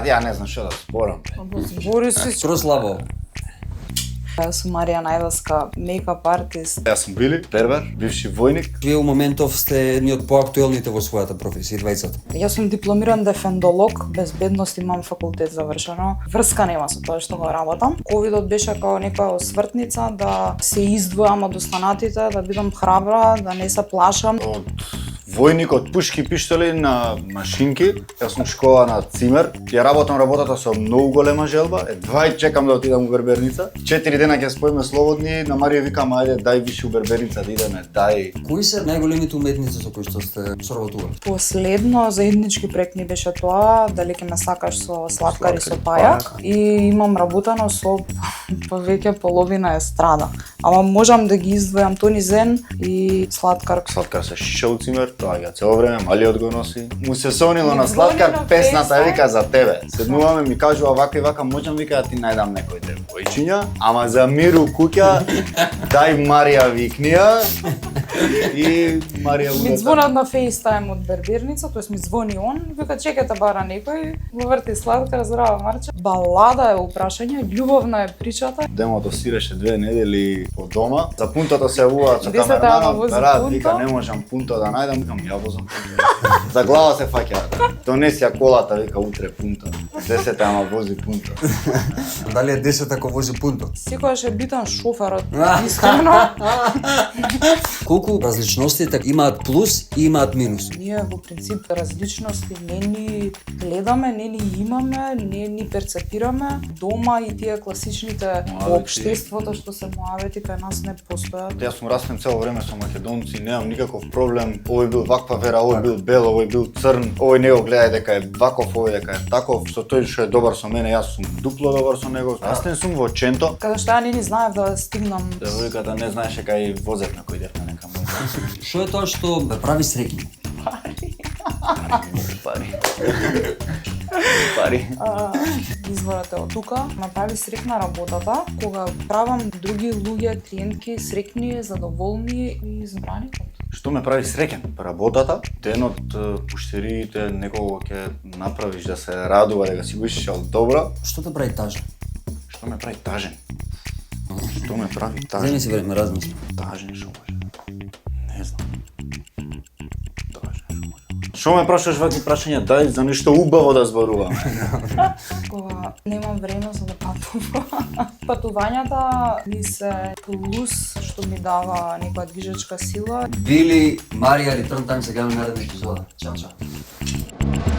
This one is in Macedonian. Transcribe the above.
ја не знам што да спорам. Збори се. Прослабо. Јас сум Марија Најдовска, мејкап артист. Јас сум Били Бербер, бивши војник. Вие у моментов сте едни од поактуелните во својата професија, двајцата. Јас сум дипломиран дефендолог, безбедност имам факултет завршено. Врска нема со тоа што го работам. Ковидот беше како некоја освртница да се издвојам од останатите, да бидам храбра, да не се плашам. Од војник од пушки пиштоли на машинки, јас сум школа на цимер. Ја работам работата со многу голема желба. Едва чекам да отидам у Берберница. 4 дена ќе споиме слободни, на Марија викам ајде дај више у Берберница да идеме, дај. Кои се најголемите уметници со кои што сте соработували? Последно заеднички проект ни беше тоа, дали ќе ме сакаш со Слаткар и со Пајак. И имам работено со повеќе половина естрада. Ама можам да ги издвојам Тони Зен и Слаткар. Слаткар се шишел цимер, доаѓа цело време, Малиот го носи. Му се сонило на Ми Слаткар звони на песната песна. вика за тебе. Седнуваме ми кажува вака и вака, можам вика да ти најдам некој девојчиња, ама за миру куќа дај Марија викнија и Марија Ми звонат на FaceTime од Берберница, тоест ми звони он, вика чекате бара некој, го врти Слаткар, здраво Марче. Балада е упрашање, љубовна е причата. Демото свиреше 2 недели по дома. За пунтото се јавуваат со 10 ама камерманот. вози Брат, пунто. вика не можам пунто да најдам, викам ја возам пунто. За глава се фаќаат. Донеси ја колата, вика утре пунто. 10 ама вози пунто. Дали е 10 ако вози пунто? Секогаш е битен шоферот, искрено. Колку различностите имаат плюс и имаат минус? Ние во принцип различности не ни гледаме, не ни имаме, не ни перцепираме. Дома и тие класичните во Муавети. општеството што се муавети кај нас не постојат. Јас сум растен цело време со македонци, немам никаков проблем. Овој бил ваква вера, овој бил бел, овој бил црн, овој не го гледај дека е ваков, овој дека е таков. Со тој што е добар со мене, јас сум дупло добар со него. Растен сум во Ченто. Каде што ја не ни знаев да стигнам. Девојката не знаеше кај возев на кој дефна нека му. Што е тоа што ме прави среќни? Пари. Пари. Изворот е од тука, ме прави среќна работата, кога правам други луѓе, клиентки среќни, задоволни и збраникот. Што ме прави среќен? Работата, денот, пуштериите, некого ќе направиш да се радува, дека си го ишишал добро. Што те прави тажен? Што ме прави тажен? Што ме прави тажен? Земи си време, размисли. Тажен што може? Не знам. Тажен што може? Што ме прашуваш вакви прашања? Дај за нешто убаво да зборуваме. Кога немам време за да патувам. Патувањата ми се плюс што ми дава некоја движечка сила. Били, Марија, Return Time, сега на наредна епизода. Чао, чао.